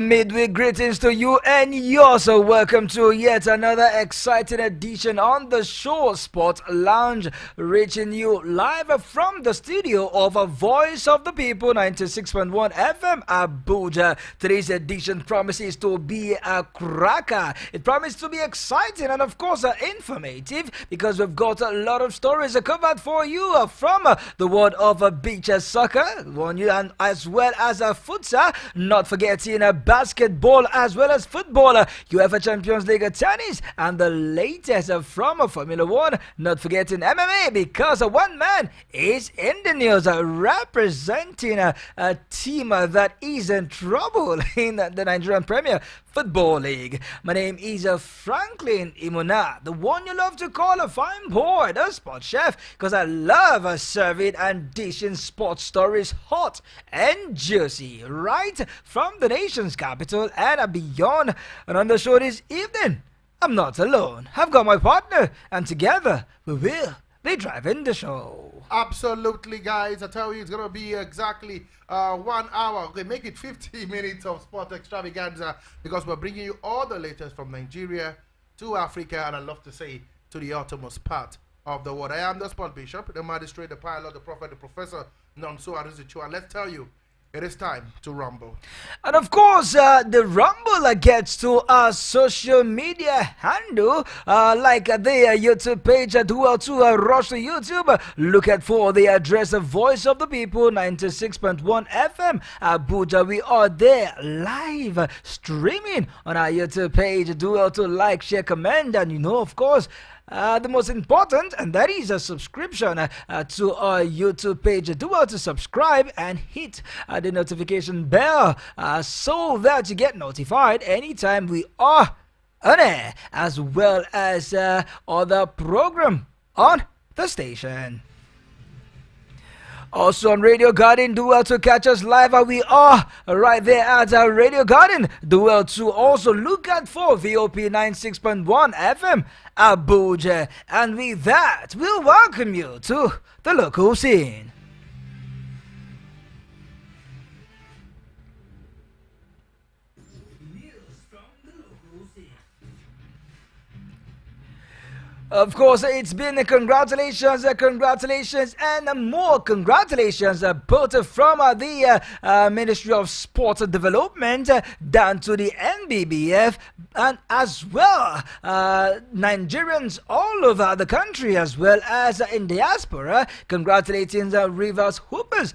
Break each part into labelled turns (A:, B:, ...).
A: Midweek greetings to you and yours. So welcome to yet another exciting edition on the show Sport Lounge, reaching you live from the studio of a Voice of the People 96.1 FM Abuja. Today's edition promises to be a cracker. It promises to be exciting and of course informative, because we've got a lot of stories covered for you from the world of beach soccer, and as well as futsal, not forgetting basketball as well as football, UEFA Champions League tennis, and the latest from Formula 1, not forgetting MMA, because one man is in the news representing a team that is in trouble in the Nigerian Premier Football League. My name is Franklin Imuna, the one you love to call a fine boy, the sports chef, because I love serving and dishing sports stories hot and juicy right from the nation's capital and beyond. And on the show this evening, I'm not alone. I've got my partner, and together we will be driving the show.
B: Absolutely, guys. I tell you, it's going to be exactly 1 hour. Okay, make it 50 minutes of sport extravaganza, because we're bringing you all the latest from Nigeria to Africa, and I love to say to the uttermost part of the world. I am the sport bishop, the magistrate, the pilot, the prophet, the professor, Nonso Aruzichu, and let's tell you, it is time to rumble.
A: And of course, the rumble gets to our social media handle, like the YouTube page. Do well to rush to YouTube. Look at for the address of Voice of the People 96.1 FM Abuja. We are there live streaming on our YouTube page. Do well to like, share, comment, and of course, the most important, and that is a subscription to our YouTube page. Do well to subscribe and hit the notification bell so that you get notified anytime we are on air, as well as other program on the station. Also on Radio Garden, do well to catch us live. We are right there at Radio Garden. Do well to also look out for VOP 96.1 FM Abuja. And with that, we'll welcome you to the local scene. Of course, it's been congratulations, and more congratulations, both from the Ministry of Sports Development down to the NBBF, and as well Nigerians all over the country, as well as in diaspora, congratulating the Rivers Hoopers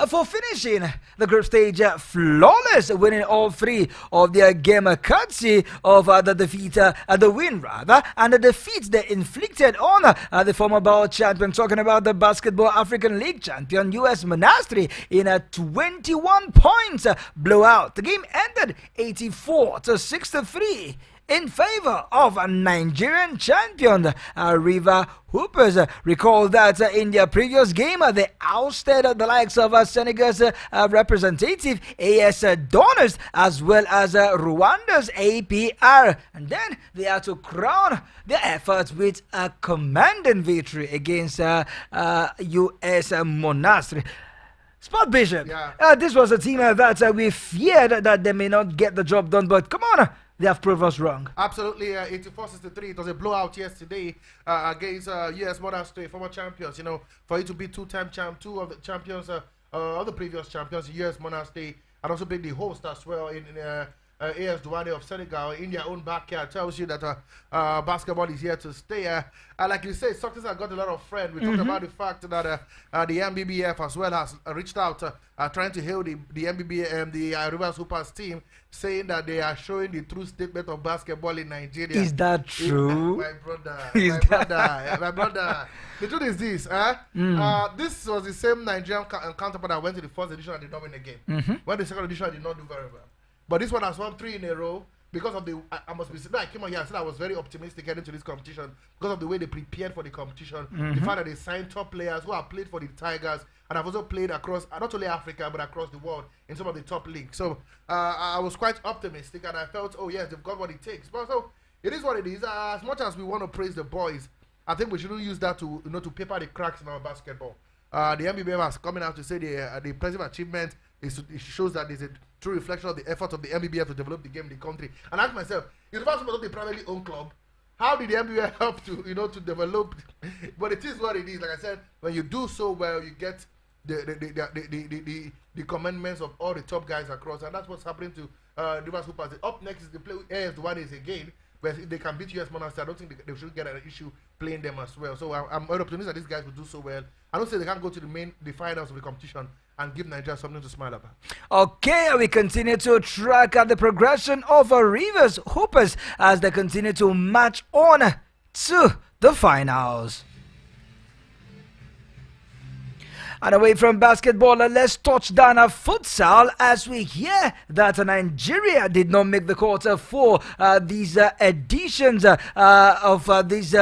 A: for finishing the group stage flawless, winning all three of their game, courtesy of the win rather, and the defeat they inflicted on the former bowl champion, talking about the Basketball African League champion US Monastery, in a 21 points blowout. The game ended 84-63 in favor of a Nigerian champion, River Hoopers. Recall that in their previous game, they ousted the likes of Senegal's representative, AS Donors, as well as Rwanda's APR. And then they had to crown their efforts with a commanding victory against US Monastery. Sport Bishop, this was a team that we feared that they may not get the job done, but come on, they have proved us wrong.
B: Absolutely, 84-63. It was a blowout yesterday against US Monastery, former champions. For you to be two-time two of the champions, of the previous champions, US Monastery, and also being the host as well in AS Douane of Senegal in their own backyard, tells you that basketball is here to stay. Like you say, success has got a lot of friends. We talked about the fact that the MBBF as well has reached out, trying to hail the MBBF and the Rivers Hoopers team, saying that they are showing the true statement of basketball in Nigeria.
A: Is that true?
B: My brother. The truth is this. This was the same Nigerian counterpart that went to the first edition and did not win the game. When the second edition did not do very well. But this one has won 3 in a row because of the. I must be. I came on here and said I was very optimistic heading to this competition because of the way they prepared for the competition. The fact that they signed top players who have played for the Tigers and have also played across not only Africa but across the world in some of the top leagues. So I was quite optimistic, and I felt, oh yes, they've got what it takes. But so it is what it is. As much as we want to praise the boys, I think we shouldn't use that to paper the cracks in our basketball. The MBBM has coming out to say the impressive achievement it shows that there's a true reflection of the effort of the MBBF to develop the game in the country. And I ask myself, if the first not a privately owned club, how did the MBBF help to to develop? But it is what it is. Like I said, when you do so well, you get the commandments of all the top guys across, and that's what's happening to Rivers Hoopers. Up next is the play AS Duanes again, where if they can beat US Monastir, I don't think they should get an issue playing them as well. So I'm optimistic that these guys will do so well. I don't say they can't go to the finals of the competition and give Nigeria something to smile about.
A: Okay, we continue to track the progression of Rivers Hoopers as they continue to march on to the finals. And away from basketball, let's touch down futsal as we hear that Nigeria did not make the quarter for these editions of this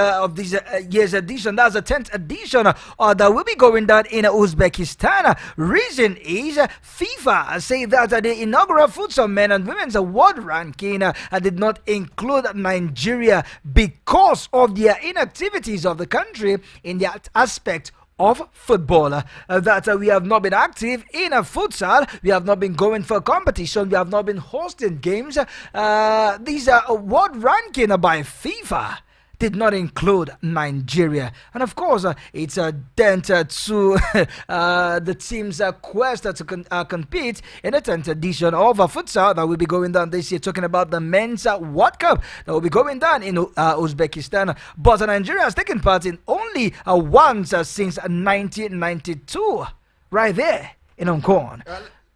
A: year's edition. That's the 10th edition that will be going down in Uzbekistan. Reason is FIFA say that the inaugural futsal men and women's world ranking did not include Nigeria because of their inactivities of the country in that aspect of football. That we have not been active in futsal, we have not been going for competition, we have not been hosting games. These are world ranking by FIFA did not include Nigeria. And of course, it's a dent to the team's quest to compete in the 10th edition of futsal that will be going down this year. Talking about the men's World Cup that will be going down in Uzbekistan. But Nigeria has taken part in only once since 1992, right there in Hong Kong.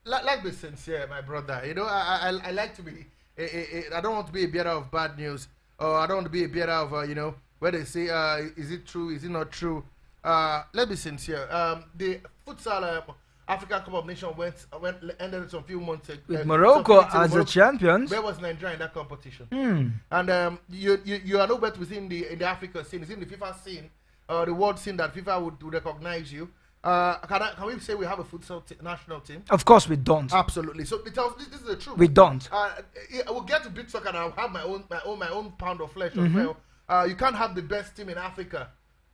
B: Let's be sincere, my brother. I like to be. I don't want to be a bearer of bad news. I don't want to be a bearer of, where they say, is it true, is it not true? Let's be sincere. The futsal African Cup of Nations ended some few months ago.
A: With Morocco as the champions.
B: Where was Nigeria in that competition? And you are nowhere within in the Africa scene, it's in the FIFA scene, the world scene that FIFA would recognize you. Can we say we have a futsal national team?
A: Of course we don't.
B: Absolutely. So this is the truth.
A: We don't.
B: I will get to big soccer and I'll have my own pound of flesh as well. You can't have the best team in Africa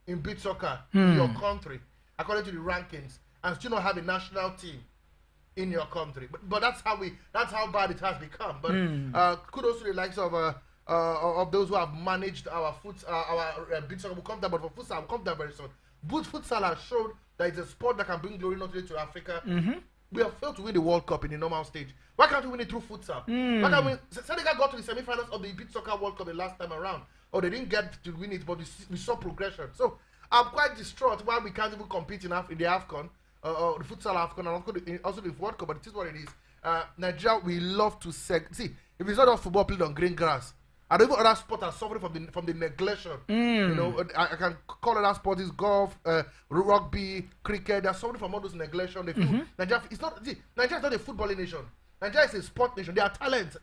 B: in beach soccer in your country, according to the rankings, and still not have a national team in your country. But that's how bad it has become. But kudos to the likes of those who have managed our beach soccer. We'll come down, but for futsal, we'll come down very soon. But futsal has shown that it's a sport that can bring glory not only to Africa. We have failed to win the World Cup in the normal stage. Why can't we win it through futsal? Why can't we? Senegal got to the semi-finals of the beach soccer World Cup the last time around. Or they didn't get to win it, but we saw progression. So I'm quite distraught why we can't even compete in the AFCON, the futsal AFCON, and also the World Cup. But it is what it is. Nigeria, we love to see, if it's not all football played on green grass, and even other sports are suffering from the neglection. I can call other sports is golf, rugby, cricket. They're suffering from all those neglection. They feel Nigeria is not a footballing nation. Nigeria is a sport nation. There are talents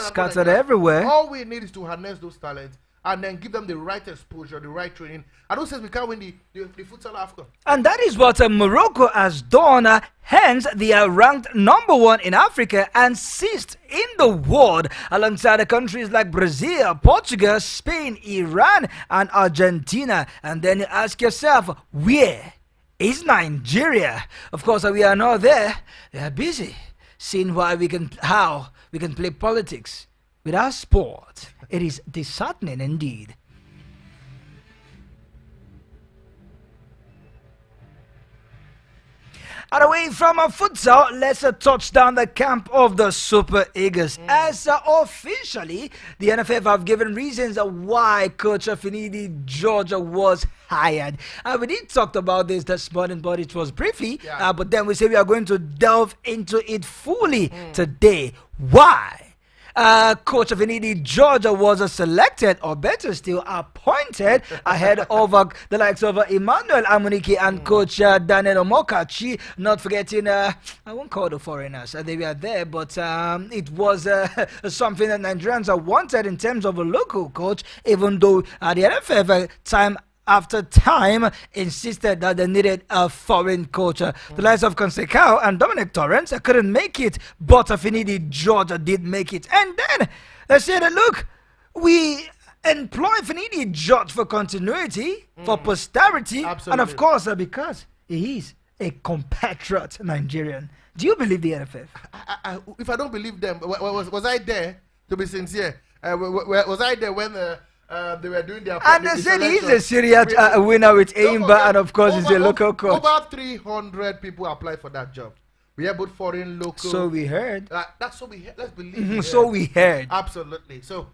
A: scattered everywhere.
B: All we need is to harness those talents and then give them the right exposure, the right training. And who says we can't win the futsal AFCON?
A: And that is what Morocco has done. Hence, they are ranked number 1 in Africa and 6th in the world, alongside countries like Brazil, Portugal, Spain, Iran, and Argentina. And then you ask yourself, where is Nigeria? Of course, we are not there. They are busy seeing how we can play politics with our sport. It is disheartening indeed. And away from futsal, let's touch down the camp of the Super Eagles. As officially, the NFF have given reasons why Coach Finidi George was hired. We did talk about this morning, but it was briefly. But then we say we are going to delve into it fully today. Why? Coach Finidi George was selected, or better still, appointed ahead of the likes of Emmanuel Amunike and Coach Daniel Omokachi. Not forgetting, I won't call the foreigners, they were there, but it was something that Nigerians wanted in terms of a local coach, even though the NFF time after time insisted that they needed a foreign coach. The likes of Consecao and Dominic Torrance couldn't make it, but Finidi George did make it. And then they said, look, we employ Finidi George for continuity, for posterity, and of course because he is a compatriot Nigerian. Do you believe the NFF?
B: If I don't believe them, was I there, to be sincere? Was I there when they were doing their...
A: And they said he's a Syria winner with Aimba, and of course he's a local coach.
B: Over 300 people applied for that job. We have both foreign, local.
A: So we heard.
B: That's what we heard. Let's believe.
A: So we heard.
B: Absolutely. So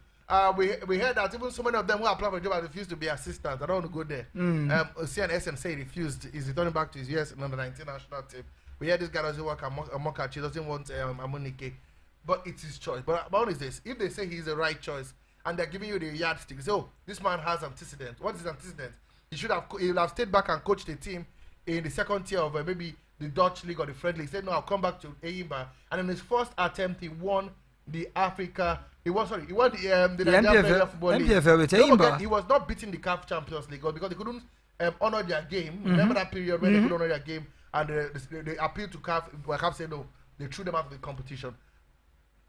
B: we heard that even so many of them who applied for the job refused to be assistants. I don't want to go there. CNSN say he refused. He's returning back to his US under 19 national team. We heard this guy doesn't work at Mokachi, doesn't want Amunike. But it's his choice. But what is this? If they say he's the right choice and they're giving you the yardstick, so this man has antecedent. What is antecedent? He will have stayed back and coached the team in the second tier of maybe the Dutch league or the French league. He said, no, I'll come back to Aimba. And in his first attempt, he won the Africa. He won the
A: MPFL,
B: Football League.
A: MPFL with Aimba.
B: He was not beating the CAF Champions League because they couldn't honor their game. Remember that period when they couldn't honor their game and they appealed to CAF. But CAF said no. They threw them out of the competition.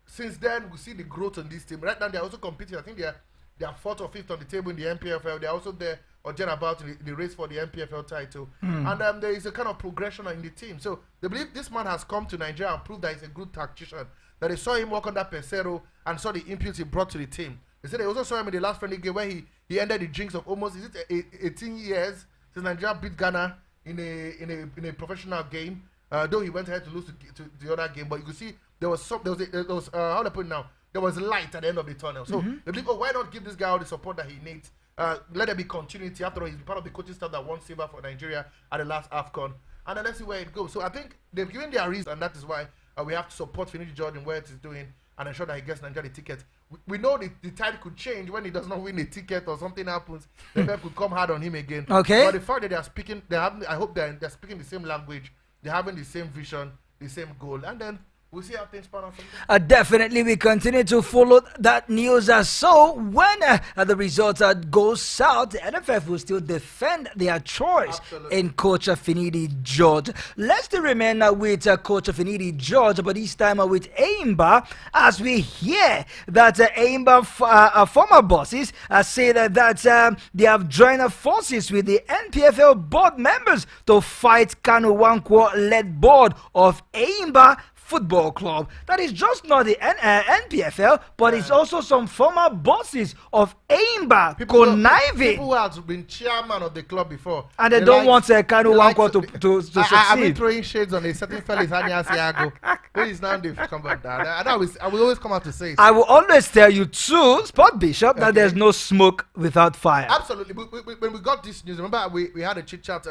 B: Since then, we see the growth on this team. Right now, they're also competing. I think they are fourth or fifth on the table in the MPFL. They're also there or just about the race for the MPFL title. And there is a kind of progression in the team. So they believe this man has come to Nigeria and proved that he's a good tactician. That they saw him work under Pesero and saw the inputs he brought to the team. They said they also saw him in the last friendly game where he ended the jinx of almost 18 years since Nigeria beat Ghana in a professional game. Though he went ahead to lose to the other game, but you could see there was how do I put it now? There was light at the end of the tunnel. So they believe, why not give this guy all the support that he needs? Let there be continuity. After all, he's part of the coaching staff that won silver for Nigeria at the last AFCON. And then let's see where it goes. So I think they've given their reason, and that is why we have to support Finidi Jordan where it is doing and ensure that he gets Nigeria the ticket. We know the tide could change when he does not win the ticket or something happens. The FF could come hard on him again.
A: Okay.
B: But the fact that they are speaking, I hope they're speaking the same language. They're having the same vision, the same goal. And then we'll see how things pan out.
A: Definitely, we continue to follow that news. So when the results go south, the NFF will still defend their choice in Coach Finidi George. Let's still remain with Coach Finidi George, but this time with Aimba, as we hear that Aimba former bosses say that they have joined forces with the NPFL board members to fight Kanu Wankwo-led board of Aimba Football Club. That is just not the NPFL, but it's also some former bosses of Aimba conniving.
B: People who have been chairman of the club before.
A: And they don't want Kanu Wankwo to succeed.
B: I've been throwing shades on a certain fellas, Hanya Siago. Who is now the come back down. I will always come out to say it.
A: I will always tell you too, Sport Bishop, that there's no smoke without fire.
B: Absolutely. When we got this news, remember we had a chit chat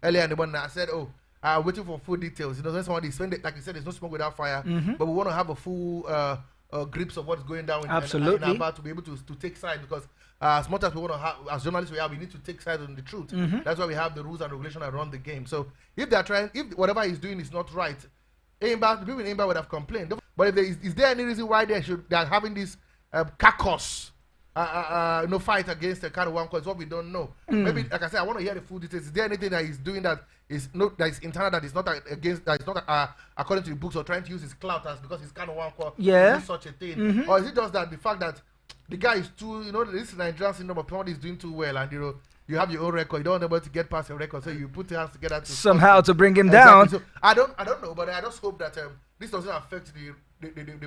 B: earlier in the morning. I said, waiting for full details. There's someone like you said, there's no smoke without fire. But we want to have a full grips of what's going down in Aba to be able to take side, because as much as we want to have, as journalists we need to take side on the truth. That's why we have the rules and regulations that run the game. So if whatever he's doing is not right, the people in Aimba would have complained. But is there any reason why they are having this caucus? Fight against the kind of one cause what we don't know. Maybe, like I said, I want to hear the full details. Is there anything that he's doing that is internal, that is not against, that is not according to the books, or trying to use his clout as because he's kind of one cause do such a thing? Or is it just that the fact that the guy is too, this is Nigerian syndrome, but somebody is doing too well, and you have your own record, you don't want anybody to get past your record, so you put your hands together to
A: somehow to bring him down.
B: So I don't know, but I just hope that this doesn't affect the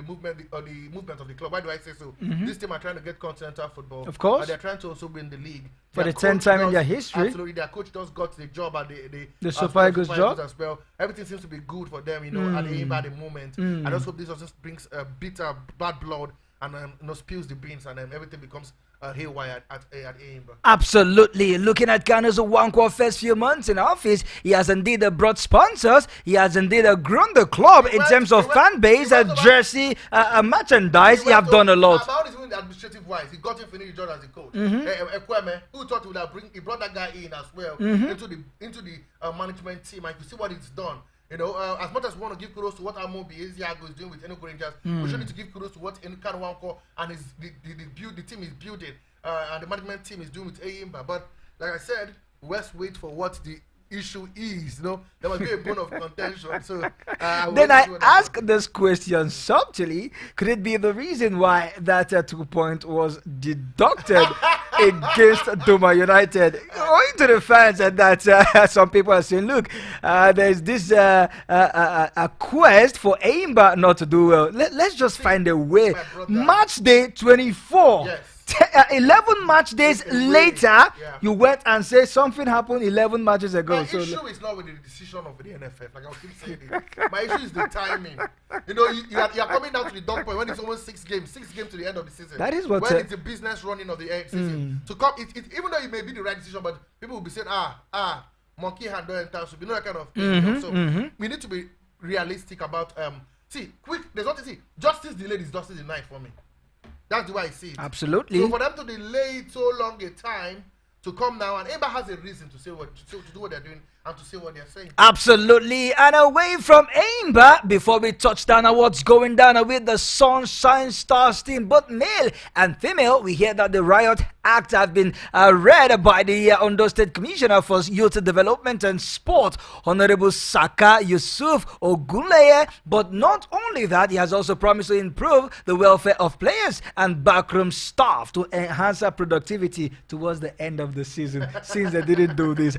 B: movement or the movement of the club. Why do I say so? This team are trying to get continental football.
A: Of course.
B: They're trying to also win the league.
A: For the 10th time in their history.
B: Absolutely. Their coach just got the job at the
A: Super Eagles job
B: as well. Everything seems to be good for them, at the moment. I just hope this also brings bitter bad blood and spills the beans, and everything becomes haywire at Aimba.
A: Absolutely. Looking at Kanu's Wankwo first few months in office, he has indeed brought sponsors. He has indeed grown the club in terms of fan base, jersey, merchandise. He have done a lot.
B: About his administrative wise, he got him Finidi Jordan as a coach. Ekweme, who thought he would have he brought that guy in as well into the management team, and you see what it's done. As much as we want to give kudos to what Amobi Eziago is doing with Enugu Rangers, we should need to give kudos to what Kanu Wankwo and the team is building, and the management team is doing with Aimba. But like I said, let's wait for what the issue is. There must be a bone of contention. So
A: then I ask this question subtly: could it be the reason why that 2 point was deducted against Doma United. Going to the fans and that some people are saying, look, there's this a quest for Aimba not to do well. Let's just find a way. Match day 24.
B: Yes.
A: 11 match days later, you went and said something happened 11 matches ago.
B: My issue is not with the decision of the NFF. Like I keep saying it. My issue is the timing. You know, you are coming down to the dog point when it's almost 6 games to the end of the season.
A: That is what.
B: When it's the business running of the season. To come, even though it may be the right decision, but people will be saying, monkey hand don't enter. So you know that kind of thing. You know? So we need to be realistic about. There's nothing. Justice delayed is justice denied for me. That's the way I see it.
A: Absolutely.
B: So for them to delay it so long a time to come now, and Eba has a reason to say to do what they're doing and to say what they're saying.
A: Absolutely. And away from Aimba, before we touch down on what's going down with the Sunshine Stars team, both male and female, we hear that the Riot Act have been read by the Ondo State Commissioner for Youth Development and Sport, Honorable Saka Yusuf Ogunleye. But not only that, he has also promised to improve the welfare of players and backroom staff to enhance their productivity towards the end of the season, since they didn't do this.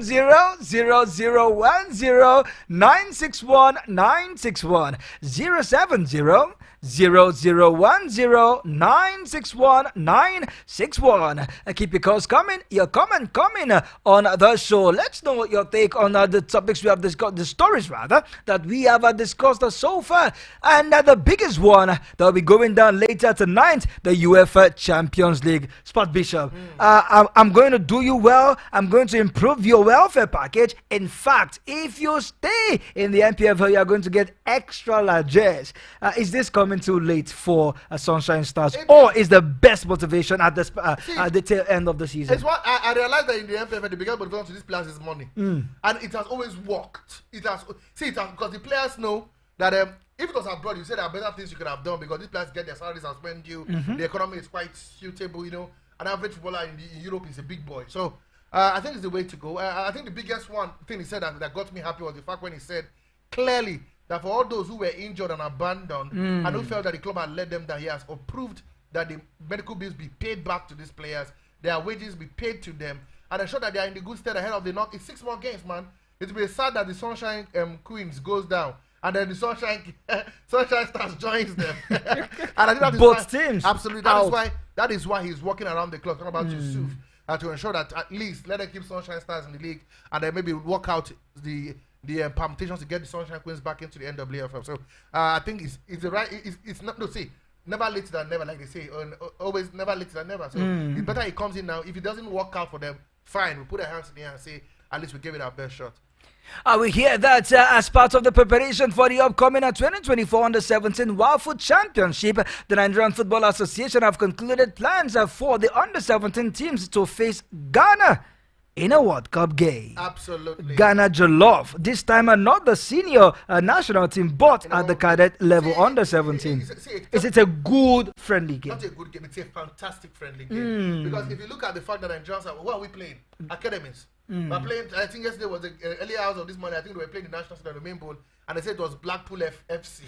A: 070-0010-961-961 070-0010-961-961. Keep your calls coming, your comment coming on the show. Let's know what your take on the topics we have discussed, the stories rather, that we have discussed so far. And the biggest one that will be going down later tonight, the UEFA Champions League. Spot Bishop, I'm going to do you well. I'm going to improve your welfare package. In fact, if you stay in the NPFL, you are going to get extra largesse. Is this coming too late for Sunshine Stars, or is the best motivation at the tail end of the season?
B: It's what I realized that in the NPFL, the biggest motivation to this players is money, and it has always worked. It has because the players know that if it was abroad, you said there are better things you could have done because these players get their salaries and spend due. The economy is quite suitable, you know. An average footballer in Europe is a big boy, so I think it's the way to go. I think the biggest thing he said that got me happy was the fact when he said clearly that for all those who were injured and abandoned and who felt that the club had let them down, he has approved that the medical bills be paid back to these players, their wages be paid to them, and ensure that they are in the good stead ahead of the knock. It's 6 more games, man. It will be sad that the Sunshine Queens goes down and then the Sunshine Stars joins them. And I think that is
A: both teams.
B: Absolutely. That is why he's working around the clock. Talking about Yusuf, to ensure that at least let them keep Sunshine Stars in the league and then maybe work out the permutations to get the Sunshine Queens back into the NWFL. So I think it's the right. It's not. No, see, never later than never, like they say. Always never later than never. So it's better he comes in now. If it doesn't work out for them, fine. We put our hands in the air and say at least we gave it our best shot.
A: We hear that as part of the preparation for the upcoming 2024 Under-17 World Foot Championship, the Nigerian Football Association have concluded plans for the Under-17 teams to face Ghana in a World Cup game.
B: Absolutely.
A: Ghana Jollof. This time not the senior national team, but at the cadet level, Under-17. Is it a good friendly game?
B: Not a good game. It's a fantastic friendly game. Because if you look at the fact that Nigerians are, what are we playing? Academies. We're playing, I think yesterday was the early hours of this morning, I think they were playing the National Stadium, the main bowl, and they said it was Blackpool FC.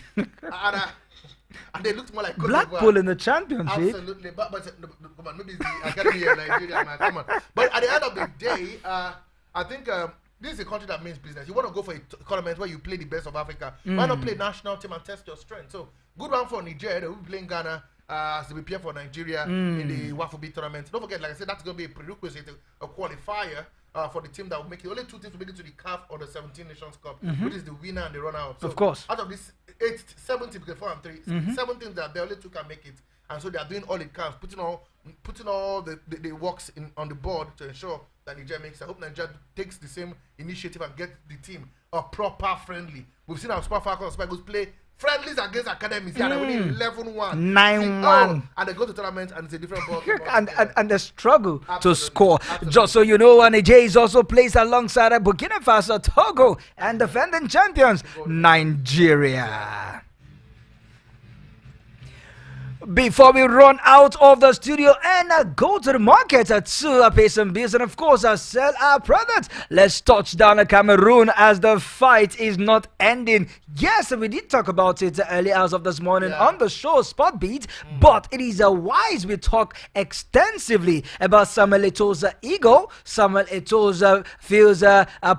B: And they looked more like
A: Blackpool in the championship.
B: Absolutely. But come on, maybe it's the academy in Nigeria, man. Come on. But at the end of the day, I think this is a country that means business. You want to go for a tournament where you play the best of Africa. Why not play national team and test your strength? So good one for Nigeria. They will be playing Ghana as they prepare for Nigeria in the Wafubi tournament. Don't forget, like I said, that's going to be a prerequisite, a qualifier. For the team that will make it, only 2 teams will make it to the CAF or the 17 Nations Cup, which is the winner and the runner-up. So
A: of course.
B: Out of this 7 teams, because 4 and 3, 7 teams that there only 2 can make it, and so they are doing all it can, putting all the works on the board to ensure that Nigeria makes it. I hope Nigeria takes the same initiative and get the team a proper friendly. We've seen our Super Falcons, Super Eagles play friendlies against academies. Yeah, they're winning 11-1.
A: 9-1.
B: And they go to tournament and it's a different ball.
A: and the struggle to score. Just so you know, Nigeria is also placed alongside Burkina Faso, Togo, and defending champions, Nigeria. Before we run out of the studio and go to the market to pay some bills and of course sell our products, let's touch down to Cameroon as the fight is not ending. Yes, we did talk about it early hours of this morning
B: Yeah.
A: on the show Spot Beat, but it is wise we talk extensively about Samuel Eto's ego, Samuel Eto's feels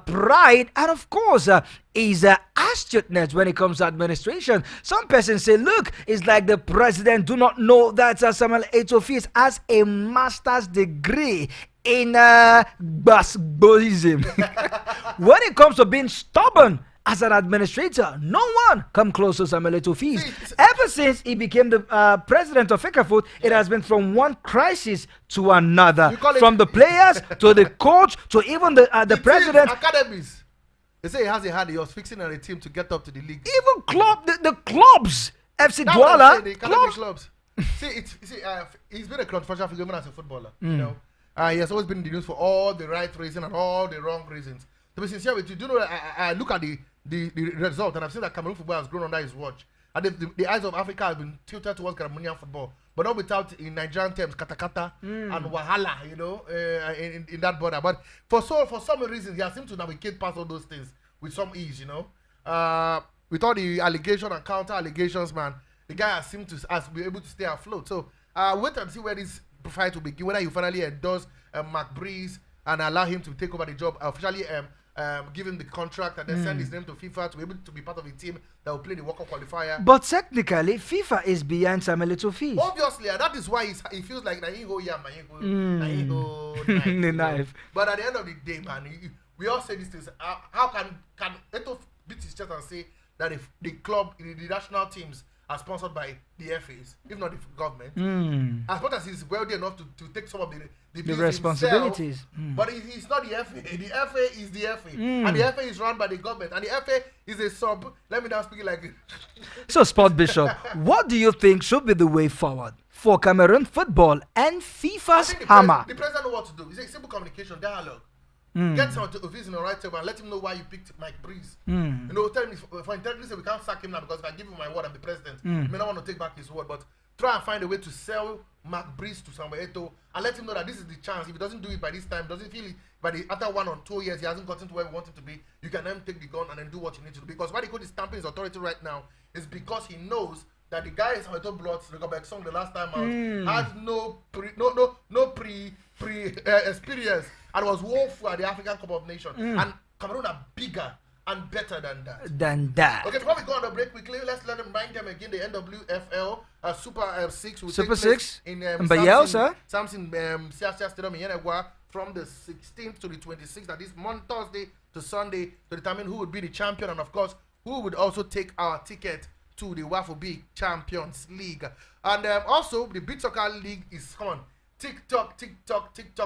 A: pride, and of course is astuteness when it comes to administration. Some persons say, look, it's like the president do not know that Samuel Eto'o has a master's degree in basketballism. When it comes to being stubborn as an administrator, no one come close to Samuel Eto'o. Ever since he became the president of Fecafoot, it has been from one crisis to another.
B: You call it-
A: From the players to the coach to even the
B: The
A: president.
B: teams, academies. They say he has a hand. He was fixing on a team to get up to the league.
A: Even the clubs, FC
B: That's what I'm saying,
A: Douala,
B: the academy
A: clubs.
B: clubs. He's been a controversial figure even as a footballer. You know, he has always been in the news for all the right reasons and all the wrong reasons. To be sincere with you, do you know that I look at the result and I've seen that Cameroon football has grown under his watch. And the eyes of Africa have been tilted towards Cameroonian football, but not without, in Nigerian terms, katakata and wahala, you know, in that border. But for some reasons, he has seemed to navigate past all those things with some ease, you know. With all the allegation and counter allegations, man, the guy has seemed to be able to stay afloat. So wait and see where this fight will begin. Whether you finally endorse Mark Breeze and allow him to take over the job, officially give him the contract, and then send his name to FIFA to be able to be part of a team that will play the World Cup qualifier.
A: But technically, FIFA is behind Samuel Eto'o.
B: Obviously, and that is why he feels like Nahingo Yam, Nahingo
A: Knife.
B: But at the end of the day, man, we all say these things. How can Eto beat his chest and say that if the club, the national teams are sponsored by the FAs, if not the government, as much as he's wealthy enough to take some of the bills
A: responsibilities.
B: himself, but he's not the FA. The FA is the FA, and the FA is run by the government, and the FA is a sub. Let me now speak it like
A: So, Sport Bishop, what do you think should be the way forward for Cameroon football and
B: I
A: FIFA's
B: think
A: hammer?
B: the president know what to do. It's a simple communication, dialogue. Get some of his in the right table and let him know why you picked Mike Breeze. You know, tell him for integrity, we can't sack him now because if I give him my word, I'm the president. He may not want to take back his word, but try and find a way to sell Mark Breeze to Samuel Eto'o and let him know that this is the chance. If he doesn't do it by this time, doesn't feel it after 1 or 2 years, he hasn't gotten to where we want him to be, you can then take the gun and then do what you need to do. Because why the coach is stamping his authority right now is because he knows that the guy is Samuel Eto'o Bloods, back song the last time out, had no pre experience and was woeful at the African Cup of Nations. And Cameroon are bigger and better than that. Okay, before we go on the break quickly, let's let them remind them again the NWFL Super 6 will
A: Super
B: take place
A: 6
B: in
A: Bayelsa.
B: Samson Siasia Stadium in Yenegua from the 16th to the 26th, that is Thursday to Sunday, to determine who would be the champion and of course who would also take our ticket to the Waffle B Champions League. And also the Big Soccer League is on. TikTok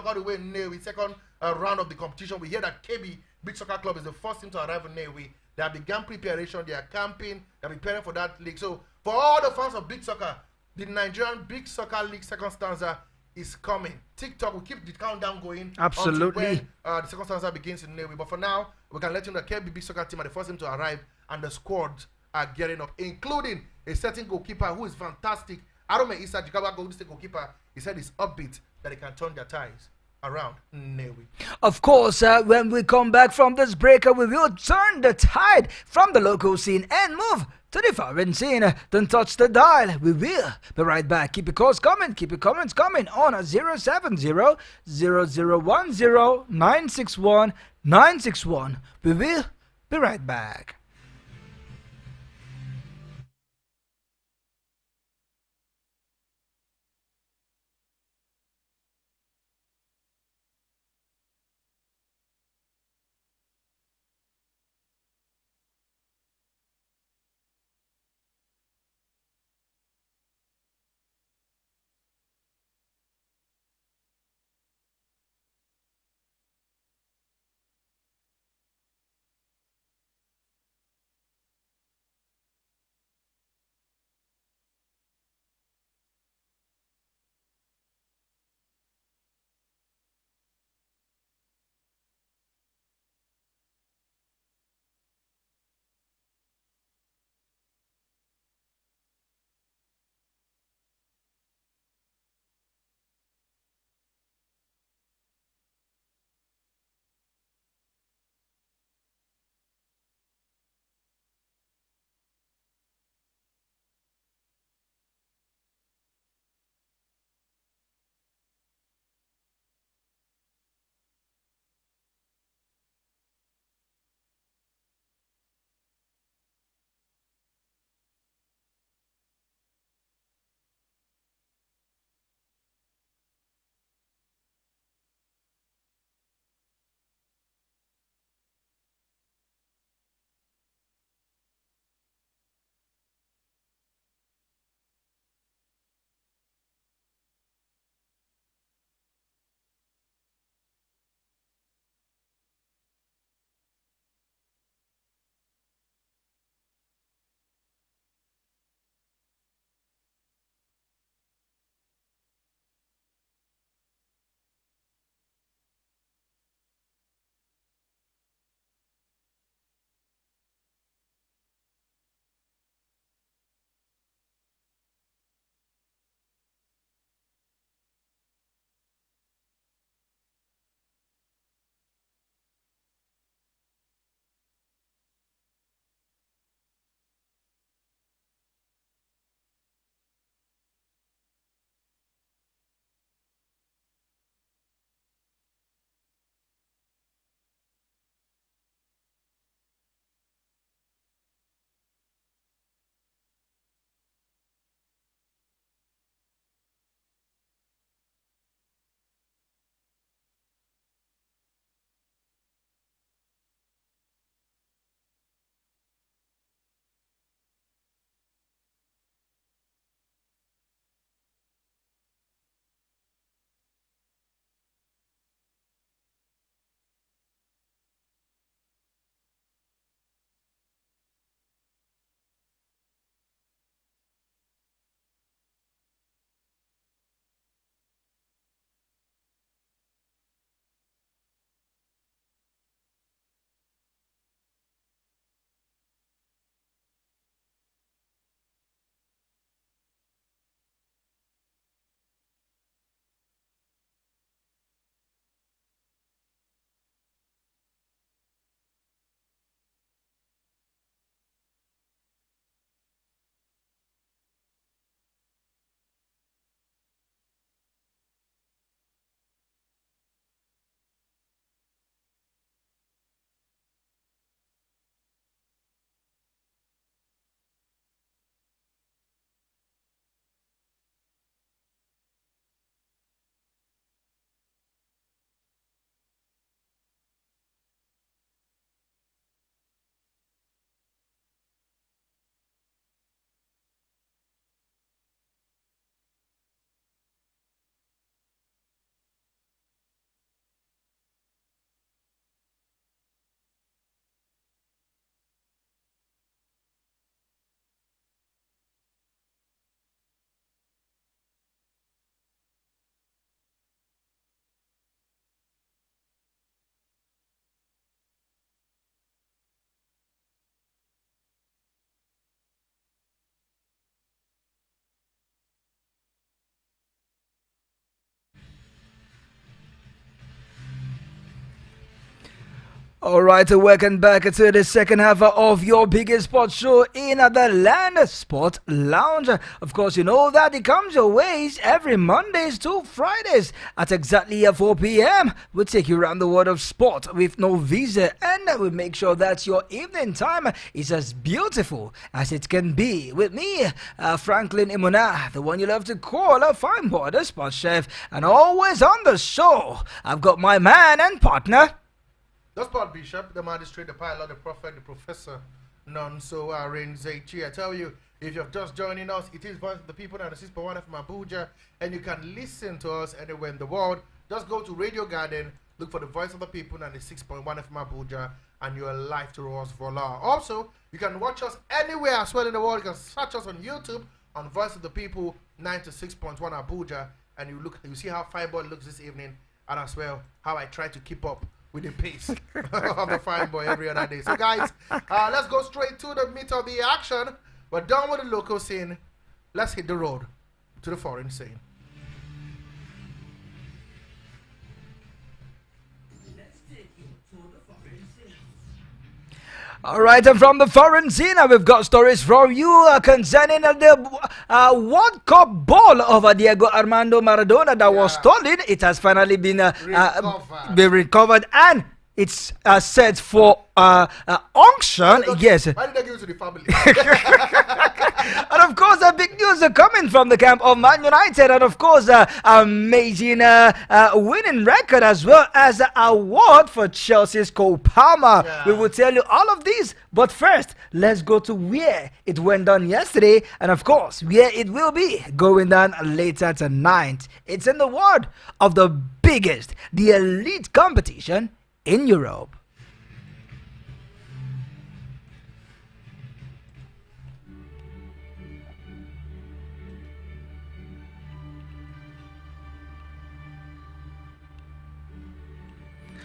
B: all the way in Newe. Second round of the competition. We hear that KB Big Soccer Club is the first team to arrive in Newe. They have begun preparation. They are camping. They are preparing for that league. So for all the fans of Big Soccer, the Nigerian Big Soccer League second stanza is coming. TikTok will keep the countdown going.
A: Absolutely.
B: Until when the second stanza begins in Newe. But for now, we can let you know that KB Big Soccer team are the first team to arrive, and the squad are getting up, including a certain goalkeeper who is fantastic. Arome Issa, Jigawa Golden State goalkeeper, he said he's upbeat that they can turn their ties around Newe.
A: Of course, when we come back from this break, we will turn the tide from the local scene and move to the foreign scene. Don't touch the dial. We will be right back. Keep your calls coming. Keep your comments coming on 070-0010-961-961. We will be right back. All right, welcome back to the second half of your biggest sports show in the Land Sport Lounge. Of course, you know that it comes your ways every Mondays to Fridays at exactly 4 p.m. We'll take you around the world of sport with no visa, and we'll make sure that your evening time is as beautiful as it can be. With me, Franklin Imona, the one you love to call a fine boy, the sports chef, and always on the show, I've got my man and partner.
B: The sport bishop, the magistrate, the pilot, the prophet, the professor, none so reigns Chi. I tell you, if you're just joining us, it is Voice of the People and the 6.1 from Abuja, and you can listen to us anywhere in the world. Just go to Radio Garden, look for the Voice of the People and the 6.1 from Abuja, and you're live to us for law. Also, you can watch us anywhere as well in the world. You can search us on YouTube on Voice of the People 96.1 Abuja, and you see how Fine Boy looks this evening, and as well how I try to keep up with the pace of the Fine Boy every other day. So guys, let's go straight to the meat of the action. We're done with the local scene. Let's hit the road to the foreign scene.
A: All right, and from the foreign scene, we've got stories from you concerning the World Cup ball of Diego Armando Maradona that was stolen. It has finally been recovered, and it's set for auction. Yes.
B: Why did I give it to the family?
A: And of course, the big news are coming from the camp of Man United, and of course, amazing winning record as well as an award for Chelsea's Cole Palmer.
B: Yeah.
A: We will tell you all of these, but first, let's go to where it went down yesterday, and of course, where it will be going down later tonight. It's in the world of the biggest, the elite competition in Europe.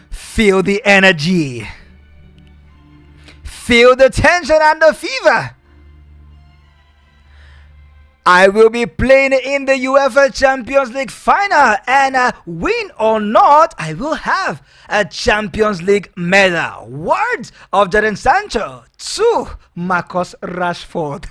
A: Feel the energy. Feel the tension and the fever. I will be playing in the UEFA Champions League final, and win or not, I will have a Champions League medal. Words of Jadon Sancho to Marcus Rashford.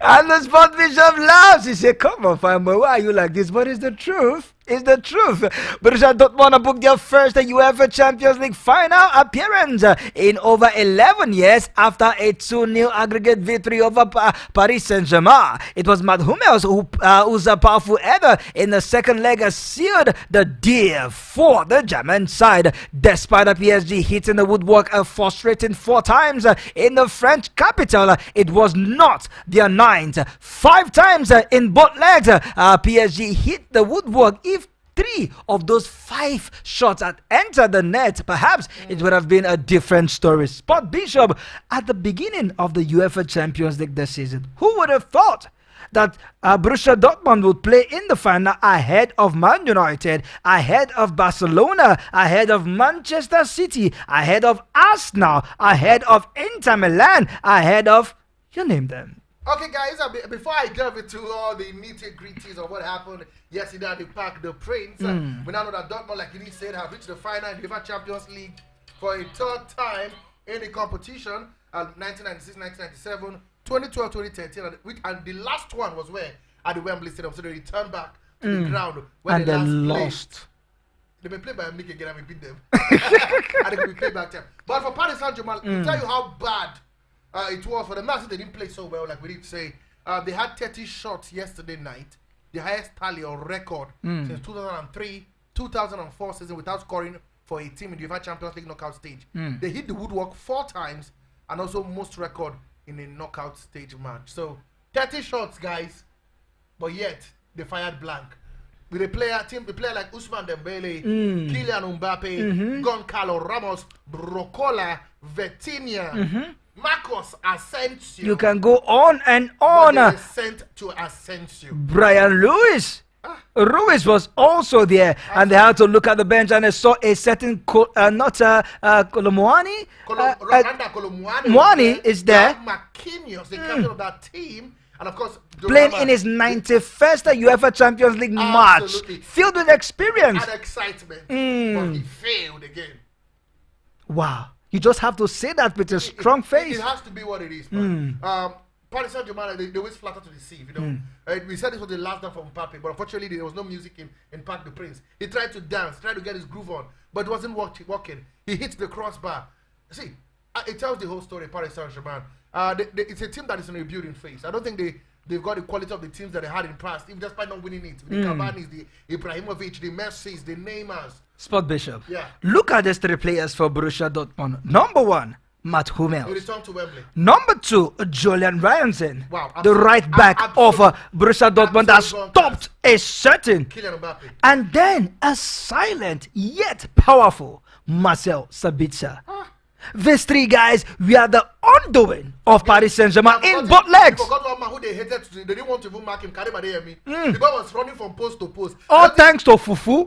A: And the sport bishop laughs. He said, come on, fine boy, why are you like this? But it's the truth. It's the truth. Borussia Dortmund booked their first UEFA Champions League final appearance in over 11 years after a 2-0 aggregate victory over Paris Saint-Germain. It was Matt Hummels whose powerful header in the second leg sealed the deal for the German side. Despite the PSG hitting the woodwork a frustrating 4 times in the French capital, it was not their ninth. 5 times in both legs, PSG hit the woodwork. If 3 of those 5 shots had entered the net, perhaps it would have been a different story. Sport Bishop, at the beginning of the UEFA Champions League this season, who would have thought that Borussia Dortmund would play in the final ahead of Man United, ahead of Barcelona, ahead of Manchester City, ahead of Arsenal, ahead of Inter Milan, ahead of, you name them.
B: Okay, guys, before I delve into all the nitty-gritties of what happened yesterday at the Parc des Princes, we now know that Dortmund, like he said, have reached the final in the UEFA Champions League for a 3rd time in the competition, 1996, 1997, 2012, 2013, and the last one was where? At the Wembley Stadium, so they returned back to the ground where
A: and
B: they
A: lost.
B: They been played by Mick again and we beat them. And they could be played back time. But for Paris Saint-Germain, to tell you how bad it was for them. Not that they didn't play so well, like we did say. They had 30 shots yesterday night, the highest tally on record since 2003, 2004 season without scoring for a team in the UEFA Champions League knockout stage. They hit the woodwork 4 times and also most record in a knockout stage match. So 30 shots, guys, but yet they fired blank. With a player like Ousmane Dembele, Kylian Mbappe, Goncalo Ramos, Brocola, Vitinha, Marcos Asensio.
A: You can go on and on.
B: But they were sent to Asensio.
A: Brian Lewis. Ruiz was also there, and they had to look at the bench, and they saw a certain Colomwani.
B: Rwanda Colomwani
A: is there.
B: Marquinhos, the captain of that team, And of course,
A: playing in his 91st UEFA Champions League match, filled with experience
B: and excitement, but he failed again.
A: Wow. You just have to say that with a strong face.
B: It has to be what it is, man. Paris Saint-Germain, they always flatter to deceive, you know. We said this was the last dance from Mbappe, but unfortunately there was no music in Parc des Princes. He tried to dance, tried to get his groove on, but it wasn't working. He hit the crossbar. See, it tells the whole story, Paris Saint-Germain. It's a team that is in a rebuilding phase. I don't think they've got the quality of the teams that they had in the past, even despite not winning it. The Cavani's, the Ibrahimovic, the Messi's, the Neymars.
A: Sport Bishop.
B: Yeah.
A: Look at these three players for Borussia Dortmund. Number 1, Matt Hummels.
B: He returned to Wembley.
A: Number 2, Julian Ryanson.
B: Wow,
A: the right back of Borussia Dortmund that stopped a certain
B: Kylian Mbappe.
A: And then a silent yet powerful Marcel Sabitzer. These three guys were the undoing of Paris Saint-Germain in both legs.
B: You forgot one man who they hated. They didn't want to even mark him. Karim Adeyemi. The guy was running from post to post.
A: All thanks to Fufu.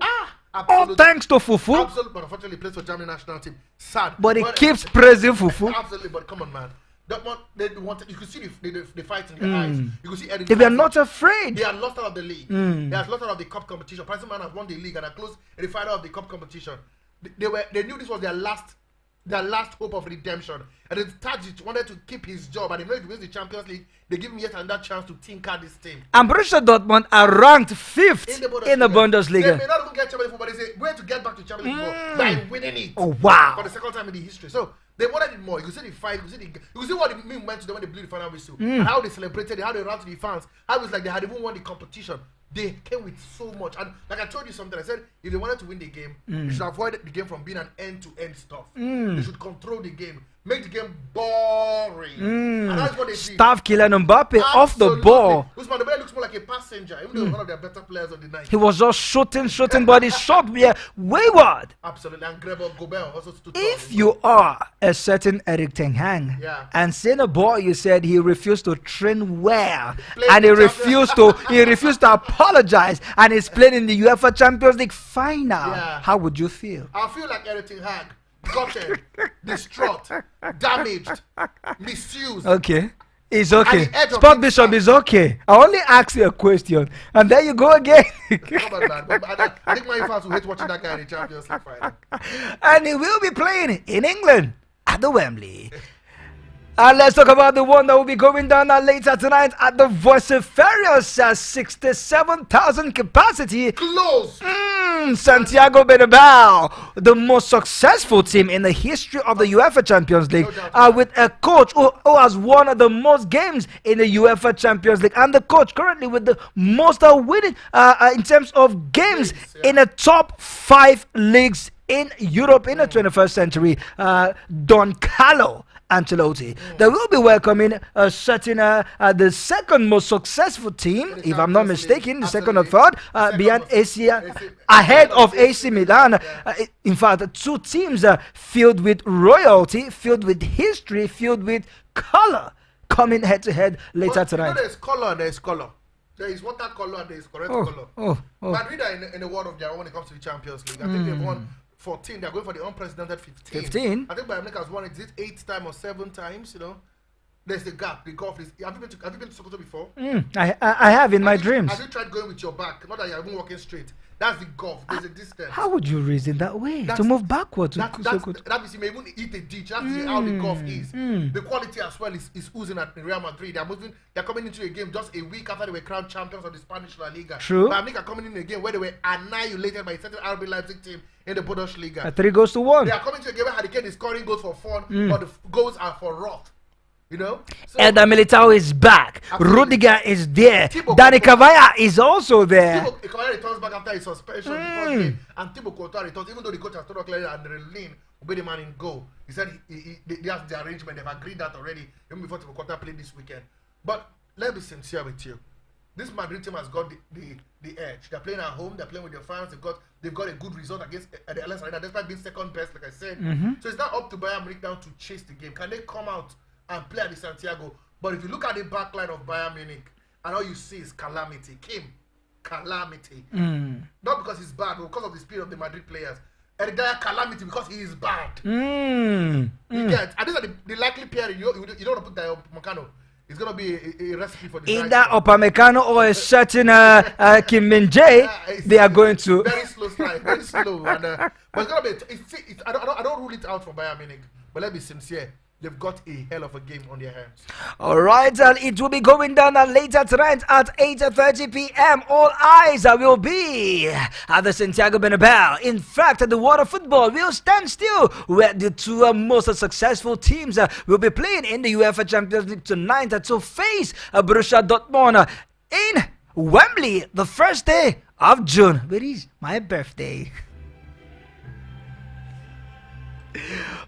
A: All thanks to Fufu.
B: Absolutely, but unfortunately, he plays for Germany national team. Sad.
A: But he keeps praising Fufu.
B: Absolutely, but come on, man. That one, they wanted. You could see the fight in their eyes. You could see
A: they were not afraid.
B: They had lost out of the league. They had lost out of the cup competition. Paris Saint-Germain has won the league and are close in the final of the cup competition. They knew this was their last hope of redemption. And the Tadic wanted to keep his job, and if he wins the Champions League, they give him yet another chance to tinker this team.
A: And Borussia Dortmund are ranked 5th in the Bundesliga.
B: They may not even get Champions League football. They say, where to get back to Champions League football? By winning it.
A: Oh, wow.
B: For the second time in the history. So, they wanted it more. You could see the fight. You could see what the meme went to them when they blew the final whistle. And how they celebrated it, how they ran to the fans. How it was like they had even won the competition. They came with so much. And like I told you something, I said, if they wanted to win the game, they should avoid the game from being an end-to-end stuff. They should control the game. Make the game boring. And that's what they did.
A: Starve Kylian Mbappe off the ball.
B: Usman Dembele looks more like a passenger, even though he was one of their better players of the night.
A: He was just shooting, but his shot were wayward.
B: Absolutely. And Gobert also stood
A: If you are a certain Eric Ten Hag, and seeing a boy, you said he refused to train well, and he refused to apologize, and he's playing in the UEFA Champions League final. How would you feel?
B: I feel like Eric Ten Hag. Gutted, distraught, damaged, misused.
A: Okay. It's okay. Sport Bishop is okay. I only ask you a question, and there you go again.
B: Come on, man. I think my fans will hate watching that guy in the Champions League final.
A: And he will be playing in England at the Wembley. And let's talk about the one that will be going down later tonight at the Vociferous 67,000 capacity.
B: Close.
A: Santiago Bernabeu, the most successful team in the history of the UEFA Champions League, with a coach who has won the most games in the UEFA Champions League, and the coach currently with the most winning in terms of games in the top 5 leagues in Europe in the 21st century, Don Carlo Ancelotti. They will be welcoming a certain the second most successful team, if I'm not mistaken, the second or third, behind AC, ahead of AC Milan. In fact, 2 teams filled with royalty, filled with history, filled with color, coming head to head later tonight.
B: You know, there's color and there's color. There is water color and there is correct color. Madrid are in a world of their own when it comes to the Champions League. I think they've won 14. They're going for the unprecedented 15. I think Bayern Munich has won it 8 times or 7 times. You know, there's the gap. The gulf is. Have you been to Sokoto before?
A: I have in my dreams.
B: Have you tried going with your back? Not that you're even walking straight. That's the gulf. There's a distance.
A: How would you reason that way? To move backward to Sokoto?
B: That means you may even eat a ditch. That's how the gulf is. The quality as well is oozing at Real Madrid. They're coming into a game just a week after they were crowned champions of the Spanish La Liga.
A: True.
B: Bayern Munich are coming in a game where they were annihilated by a certain RB Leipzig team in the Bundesliga.
A: 3-1.
B: They are coming to a game where Harry Kane is scoring goals for fun, but the goals are for wrath. You know? So,
A: Eder Militao is back.
B: Absolutely.
A: Rudiger is there. Dani Cavaya is also there.
B: Cavaya returns back after his suspension before game, and Thibaut Courtois returns, even though the coach has told us clearly and Relin will be the man in goal. He said they have the arrangement. They've agreed that already even before Thibaut Courtois played this weekend. But let's be sincere with you. This Madrid team has got the edge. They're playing at home. They're playing with their fans. They've got a good result against the Allianz Arena, despite being second best, like I said. So it's not up to Bayern Munich now to chase the game. Can they come out and play at the Santiago? But if you look at the back line of Bayern Munich, and all you see is calamity. Calamity. Not because he's bad, but because of the speed of the Madrid players. And the calamity because he is bad. You get? And these are the likely pairing. You don't want to put Dayo Macano. it's gonna be a recipe for disaster.
A: Either Upamecano or a certain Kim Min Jae, they are going to
B: very slow slide, very slow. And, but it's gonna be. I don't rule it out for Bayern Munich. But let's be sincere. They've got a hell of a game on their hands.
A: All right, and it will be going down later tonight at 8:30 p.m. All eyes will be at the Santiago Bernabeu. In fact, the world of football will stand still where the two most successful teams will be playing in the UEFA Champions League tonight to face Borussia Dortmund in Wembley, the first day of June. Where is my birthday?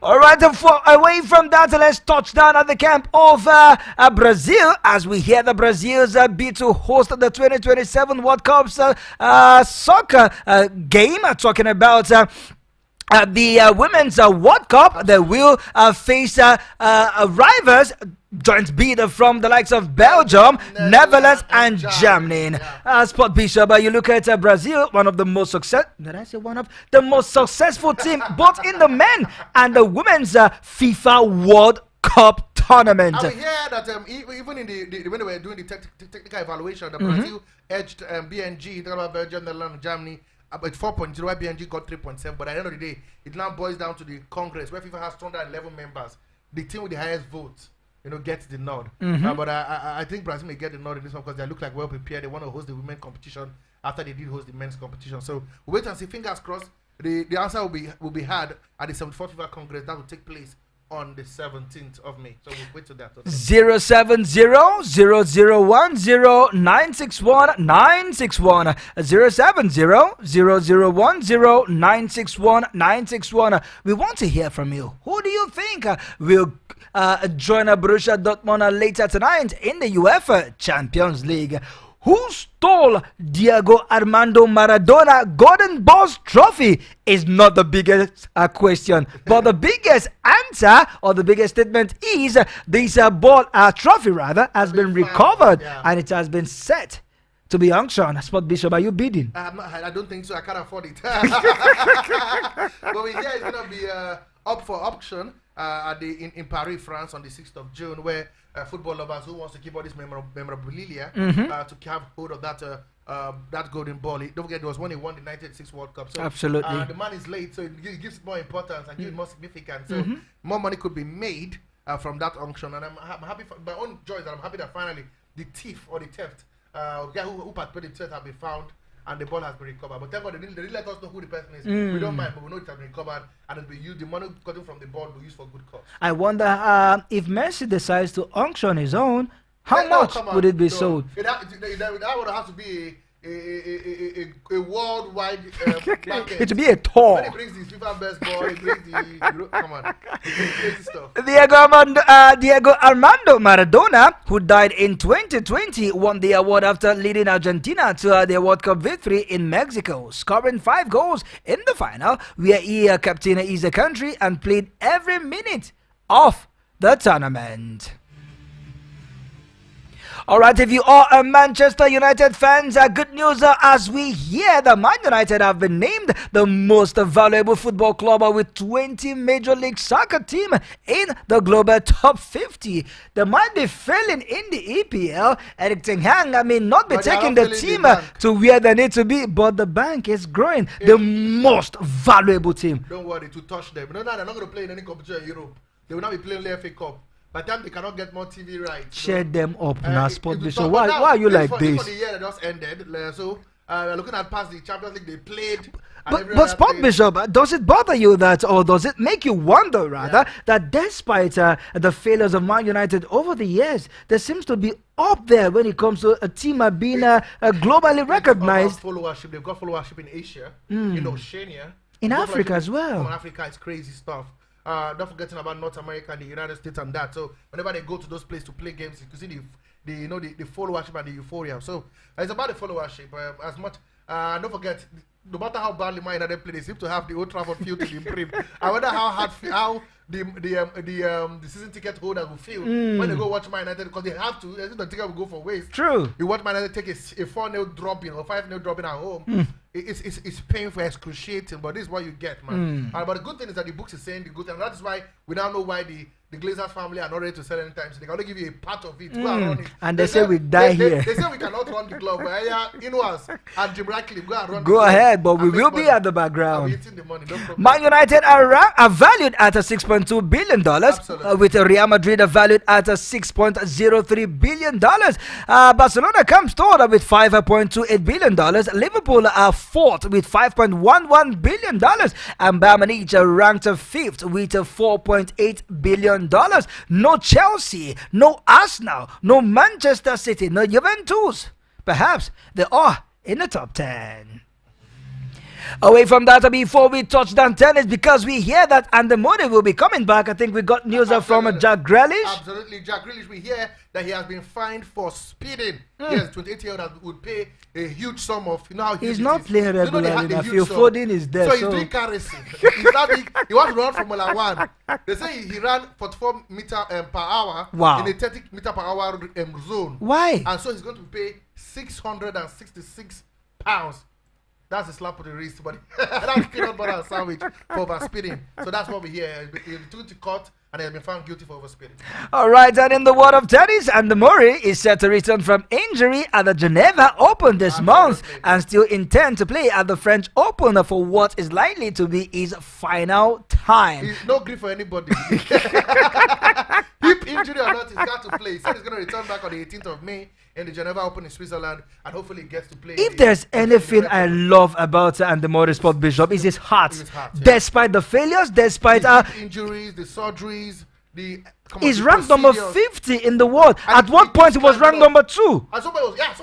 A: All right, away from that, let's touch down at the camp of Brazil as we hear the Brazils bid to host the 2027 World Cup's soccer game. Talking about the Women's World Cup, they will face rivals. Joint bid from the likes of Belgium, Netherlands, and Germany. Sport Bishop, you look at Brazil, one of the most successful team both in the men and the women's FIFA World Cup tournament.
B: I hear that even in when they were doing the technical evaluation, the Brazil edged BNG, about Belgium, Netherlands, Germany. About 4.0, why BNG got 3.7. But at the end of the day, it now boils down to the Congress, where FIFA has 211 members. The team with the highest votes, gets the nod. But I think Brazil may get the nod in this one because they look like well prepared. They want to host the women's competition after they did host the men's competition. So we'll wait and see. Fingers crossed. The answer will be had at the 74th FIFA Congress that will take place on the 17th of May. So we'll wait to that.
A: 070-001-961-961 070-001-961-961. We want to hear from you. Who do you think will join Borussia Dortmund later tonight in the UEFA Champions League? Who stole Diego Armando Maradona Golden Balls trophy is not the biggest question, but the biggest answer or the biggest statement is this trophy has been recovered and it has been set to be auctioned. Sport Bishop, are you bidding?
B: I don't think so. I can't afford it. But we hear it's gonna be up for auction in Paris, France, on the 6th of June, where football lovers who wants to keep all this memorabilia to have hold of that golden ball. Don't forget, there was when he won the 1986 World Cup. So,
A: absolutely.
B: The man is late, so it gives more importance and gives it more significance. So more money could be made from that auction. And I'm happy for my own joy that I'm happy that finally the thief or the theft, guy who participated in the theft have been found. And the ball has been recovered. But thank God they didn't let us know who the person is. We don't mind, but we know it has been recovered. And it'll be used, the money gotten from the ball will be used for good cause.
A: I wonder if Messi decides to auction his own, how much would it be sold?
B: That would have to be a worldwide market.
A: It would be a tour.
B: When he brings the FIFA best ball, he brings the come on, crazy stuff.
A: Diego Armando Maradona, who died in 2020, won the award after leading Argentina to their World Cup victory in Mexico, scoring 5 goals in the final, where he captained his country and played every minute of the tournament. Alright, if you are a Manchester United fans, good news as we hear that Man United have been named the most valuable football club with 20 Major League Soccer team in the global top 50. They might be failing in the EPL. Eric Ten Hag may not be taking the team to where they need to be, but the bank is growing. The most valuable team.
B: Don't worry to touch them. No, they're not going to play in any competition in Europe. They will not be playing the FA Cup. By the time they cannot get more TV rights.
A: Share them up now, Sport Bishop. Why are you like this?
B: For the year that just ended, so we're looking at past the Champions League they played.
A: But Sport Bishop, does it bother you that, or does it make you wonder rather, that despite the failures of Man United over the years, there seems to be up there when it comes to a team being globally recognized?
B: They've got followership in Asia, in Oceania,
A: in Africa as well.
B: In Africa, it's crazy stuff. Not forgetting about North America and the United States and that. So whenever they go to those places to play games, you can see the followership and the euphoria. So it's about the followership as much. Don't forget, no matter how badly Man United play, they seem to have the Old Trafford field to improve. I wonder how the season ticket holders will feel when they go watch Man United, because they have to. The ticket will go for waste.
A: True.
B: You watch Man United take a 4-0 dropping or 5-0 dropping at home. It's painful, excruciating, but this is what you get, man. But the good thing is that the books is saying the good thing, and that is why we now know why the the Glazers family are not ready to sell anytime, so they can only give you a part of it. Go and run it.
A: And they say we die here.
B: They say we cannot run the club. But yeah, Inuas and Jim Ratcliffe go and run.
A: Go ahead, but we will be at the background. Man United are valued at $6.2 billion, with Real Madrid valued at $6.03 billion. Barcelona comes third with $5.28 billion. Liverpool are fourth with $5.11 billion. And Bayern Munich ranked fifth with $4.8 billion. No Chelsea, no Arsenal, no Manchester City, no Juventus. Perhaps they are in the top 10. Away from that, before we touch down tennis, because we hear that Andemode will be coming back. I think we got news from Jack Grealish.
B: Absolutely, Jack Grealish. We hear that he has been fined for speeding. Yes, 28-year-old would pay a huge sum of. You know how
A: he's not playing regularly. I feel Foden is there.
B: So he's doing car racing. He wants to run Formula 1. They say he ran 44 meter per hour in a 30 meter per hour zone.
A: Why?
B: And so he's going to pay £666. That's a slap on the wrist, but that's peanut butter and sandwich for overspeeding. So that's what we hear. He took to court and he has been found guilty for overspeeding.
A: All right, and in the world of tennis, Andy Murray is set to return from injury at the Geneva Open this month and still intend to play at the French Open for what is likely to be his final time.
B: He's no grief for anybody. Hip injury or not, he's got to play. He said he's going to return back on the 18th of May in the Geneva Open in Switzerland, and hopefully he gets to play.
A: If there's anything I love about Andy Murray, Sport Bishop, is his heart. Despite the failures, despite
B: the injuries, the surgeries,
A: he's ranked number 50 in the world. At what point he was ranked number 2?
B: At some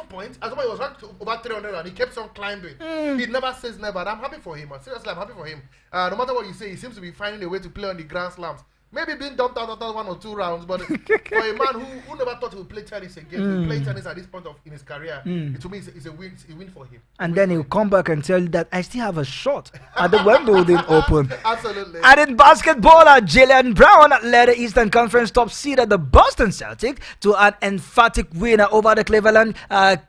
B: point, he was ranked over 300 and he kept on climbing. He never says never, and I'm happy for him. Seriously, I'm happy for him. No matter what you say, he seems to be finding a way to play on the Grand Slams. Maybe being dumped out after 1 or 2 rounds, but for a man who never thought he would play tennis again, play tennis at this point in his career, to me it's a win for him.
A: And then he'll come back and tell you that I still have a shot at the Wimbledon Open.
B: Absolutely.
A: And in basketball, Jaylen Brown led the Eastern Conference top seed at the Boston Celtics to an emphatic win over the Cleveland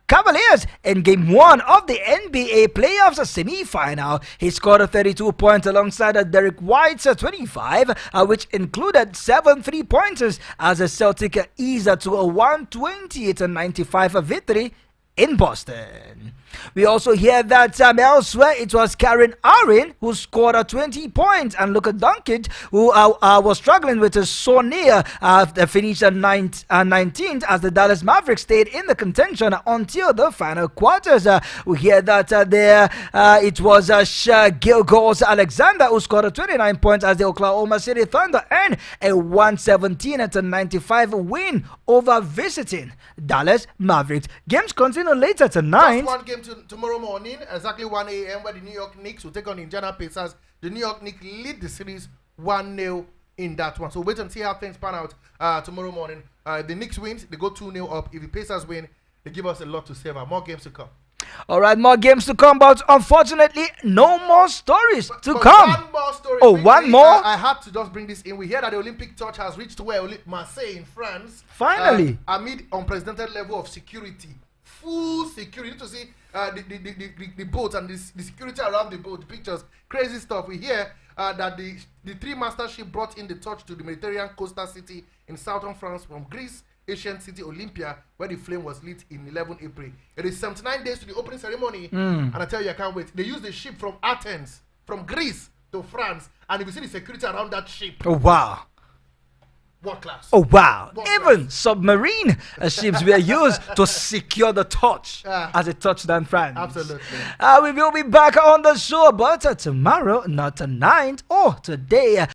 A: Cavaliers in Game 1 of the NBA playoffs semi-final. He scored 32 points alongside Derek White's 25, which included 7 3-pointers as the Celtic eased to a 128-95 victory in Boston. We also hear that elsewhere it was Karen Arin who scored 20 points, and Luka Doncic, who was struggling with a sore knee, finished 19th as the Dallas Mavericks stayed in the contention until the final quarters. We hear that it was Gilgeous Alexander who scored 29 points as the Oklahoma City Thunder earned a 117-95 win over visiting Dallas Mavericks. Games continue later tonight.
B: Just one game tomorrow morning, exactly 1 a.m., where the New York Knicks will take on the Indiana Pacers. The New York Knicks lead the series 1-0 in that one. So wait and see how things pan out tomorrow morning. If the Knicks wins, they go 2-0 up. If the Pacers win, they give us a lot to savor. More games to come.
A: All right, more games to come, but unfortunately, no more stories to come.
B: One more story.
A: One more?
B: I had to just bring this in. We hear that the Olympic torch has reached where Marseille in France.
A: Finally.
B: Amid unprecedented level of security. Full security. You need to see the boat and the security around the boat, the pictures, crazy stuff. We hear that the 3 master ship brought in the torch to the Mediterranean coastal city in southern France from Greece, ancient city Olympia, where the flame was lit in 11 April. It is 79 days to the opening ceremony, and I tell you, I can't wait. They used the ship from Athens, from Greece to France, and if you see the security around that ship.
A: Oh, wow.
B: What class?
A: Oh, wow. Even submarine ships were used to secure the torch as it touched down France.
B: Absolutely.
A: We will be back on the show, but tomorrow, not tonight or today.